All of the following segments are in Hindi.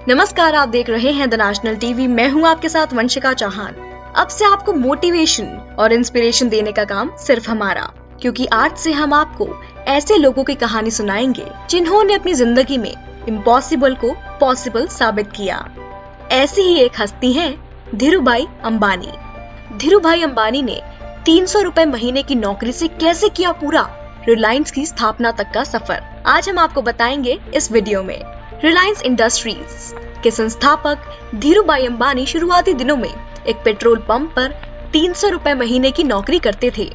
नमस्कार, आप देख रहे हैं द नेशनल टीवी। मैं हूं आपके साथ वंशिका चौहान। अब से आपको मोटिवेशन और इंस्पिरेशन देने का काम सिर्फ हमारा, क्योंकि आज से हम आपको ऐसे लोगों की कहानी सुनाएंगे जिन्होंने अपनी जिंदगी में इम्पॉसिबल को पॉसिबल साबित किया। ऐसी ही एक हस्ती है धीरूभाई अंबानी। धीरूभाई अंबानी ने 300 रुपए महीने की नौकरी से कैसे किया पूरा रिलायंस की स्थापना तक का सफर, आज हम आपको बताएंगे इस वीडियो में। रिलायंस इंडस्ट्रीज के संस्थापक धीरूभाई अंबानी शुरुआती दिनों में एक पेट्रोल पंप पर 300 रुपए महीने की नौकरी करते थे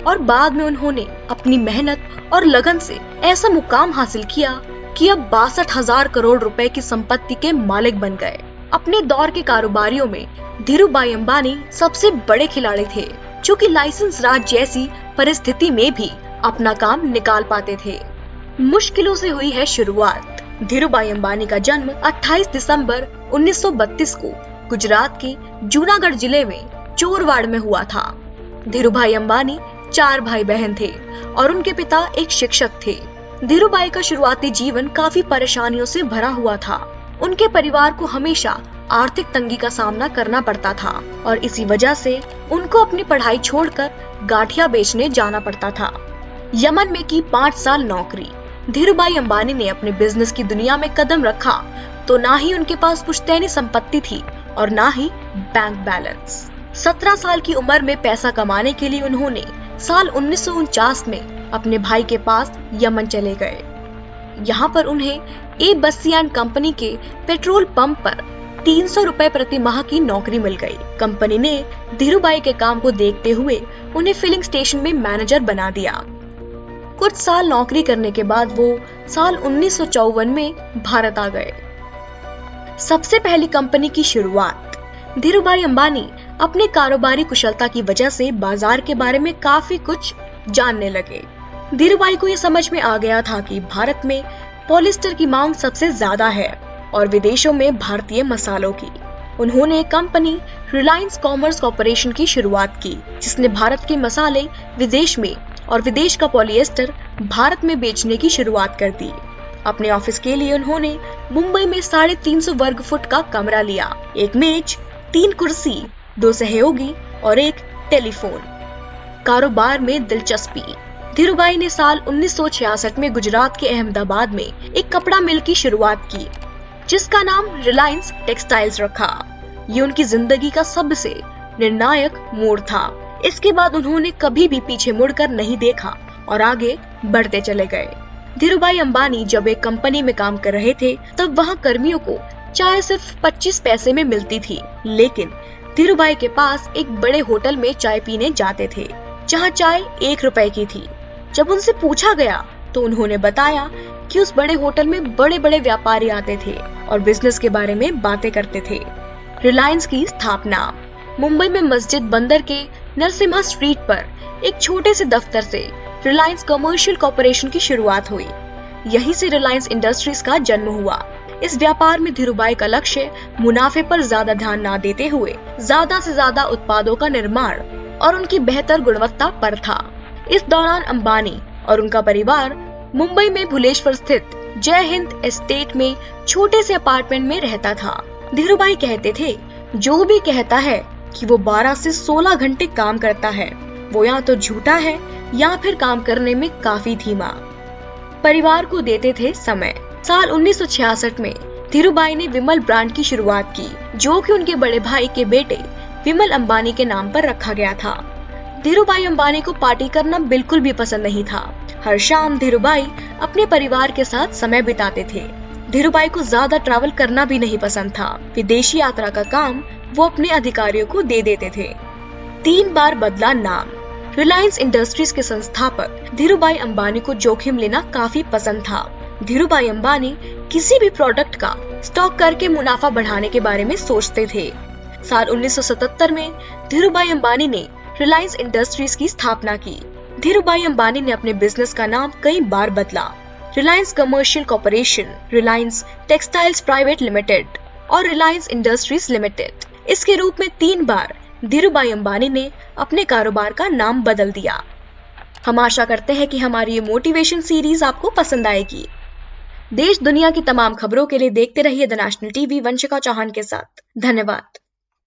और बाद में उन्होंने अपनी मेहनत और लगन से ऐसा मुकाम हासिल किया कि अब 62,000 करोड़ रुपए की संपत्ति के मालिक बन गए। अपने दौर के कारोबारियों में धीरूभाई अंबानी सबसे बड़े खिलाड़ी थे, जो कि लाइसेंस राज जैसी परिस्थिति में भी अपना काम निकाल पाते थे। मुश्किलों से हुई है शुरुआत। धीरूभाई अंबानी का जन्म 28 दिसंबर 1932 को गुजरात के जूनागढ़ जिले में चोरवाड़ में हुआ था। धीरूभाई अंबानी 4 भाई बहन थे और उनके पिता एक शिक्षक थे। धीरूभाई का शुरुआती जीवन काफी परेशानियों से भरा हुआ था। उनके परिवार को हमेशा आर्थिक तंगी का सामना करना पड़ता था और इसी वजह से उनको अपनी पढ़ाई छोड़कर गाठिया बेचने जाना पड़ता था। यमन में की 5 साल नौकरी। धीरूभाई अंबानी ने अपने बिजनेस की दुनिया में कदम रखा तो ना ही उनके पास पुश्तैनी संपत्ति थी और ना ही बैंक बैलेंस। 17 साल की उम्र में पैसा कमाने के लिए उन्होंने साल 1949 में अपने भाई के पास यमन चले गए। यहाँ पर उन्हें ए बस्सी एंड कंपनी के पेट्रोल पंप पर 300 रुपए प्रति माह की नौकरी मिल गई। कंपनी ने धीरूभाई के काम को देखते हुए उन्हें फिलिंग स्टेशन में मैनेजर बना दिया। कुछ साल नौकरी करने के बाद वो साल 1954 में भारत आ गए। सबसे पहली कंपनी की शुरुआत। धीरूभाई अंबानी अपने कारोबारी कुशलता की वजह से बाजार के बारे में काफी कुछ जानने लगे। धीरूभाई को ये समझ में आ गया था कि भारत में पॉलिस्टर की मांग सबसे ज्यादा है और विदेशों में भारतीय मसालों की। उन्होंने कंपनी रिलायंस कॉमर्स कॉर्पोरेशन की शुरुआत की, जिसने भारत के मसाले विदेश में और विदेश का पॉलिएस्टर भारत में बेचने की शुरुआत कर दी। अपने ऑफिस के लिए उन्होंने मुंबई में 350 वर्ग फुट का कमरा लिया। एक मेज, 3 कुर्सी, 2 सहयोगी और एक टेलीफोन। कारोबार में दिलचस्पी। धीरूभाई ने साल 1966 में गुजरात के अहमदाबाद में एक कपड़ा मिल की शुरुआत की, जिसका नाम रिलायंस टेक्सटाइल्स रखा। ये उनकी जिंदगी का सबसे निर्णायक मोड़ था। इसके बाद उन्होंने कभी भी पीछे मुड़कर नहीं देखा और आगे बढ़ते चले गए। धीरूभाई अंबानी जब एक कंपनी में काम कर रहे थे तब वहां कर्मियों को चाय सिर्फ 25 पैसे में मिलती थी, लेकिन धीरूभाई के पास एक बड़े होटल में चाय पीने जाते थे, जहां चाय 1 रुपए की थी। जब उनसे पूछा गया तो उन्होंने बताया कि उस बड़े होटल में बड़े बड़े व्यापारी आते थे और बिजनेस के बारे में बातें करते थे। रिलायंस की स्थापना। मुंबई में मस्जिद बंदर के नरसिम्हा स्ट्रीट पर एक छोटे से दफ्तर से रिलायंस कमर्शियल कॉर्पोरेशन की शुरुआत हुई। यहीं से रिलायंस इंडस्ट्रीज का जन्म हुआ। इस व्यापार में धीरूभाई का लक्ष्य मुनाफे पर ज्यादा ध्यान न देते हुए ज्यादा से ज्यादा उत्पादों का निर्माण और उनकी बेहतर गुणवत्ता पर था। इस दौरान अंबानी और उनका परिवार मुंबई में भुलेश्वर स्थित जय हिंद एस्टेट में छोटे से अपार्टमेंट में रहता था। धीरूभाई कहते थे, जो भी कहता है कि वो 12 से 16 घंटे काम करता है, वो या तो झूठा है या फिर काम करने में काफी धीमा। परिवार को देते थे समय। साल 1966 में धीरूभाई ने विमल ब्रांड की शुरुआत की, जो कि उनके बड़े भाई के बेटे विमल अंबानी के नाम पर रखा गया था। धीरूभाई अंबानी को पार्टी करना बिल्कुल भी पसंद नहीं था। हर शाम धीरूभाई अपने परिवार के साथ समय बिताते थे। धीरूभाई को ज्यादा ट्रैवल करना भी नहीं पसंद था। विदेशी यात्रा का काम वो अपने अधिकारियों को दे देते थे। 3 बार बदला नाम। रिलायंस इंडस्ट्रीज के संस्थापक धीरूभाई अंबानी को जोखिम लेना काफी पसंद था। धीरूभाई अंबानी किसी भी प्रोडक्ट का स्टॉक करके मुनाफा बढ़ाने के बारे में सोचते थे। साल 1977 में धीरूभाई अंबानी ने रिलायंस इंडस्ट्रीज की स्थापना की। धीरूभाई अंबानी ने अपने बिजनेस का नाम कई बार बदला। Reliance commercial corporation, Reliance textiles private limited और रिलायंस इंडस्ट्रीज लिमिटेड। इसके रूप में 3 बार धीरूभाई अंबानी ने अपने कारोबार का नाम बदल दिया। हम आशा करते हैं कि हमारी ये मोटिवेशन सीरीज आपको पसंद आएगी। देश दुनिया की तमाम खबरों के लिए देखते रहिए the national TV Vanshika Chauhan के साथ। धन्यवाद।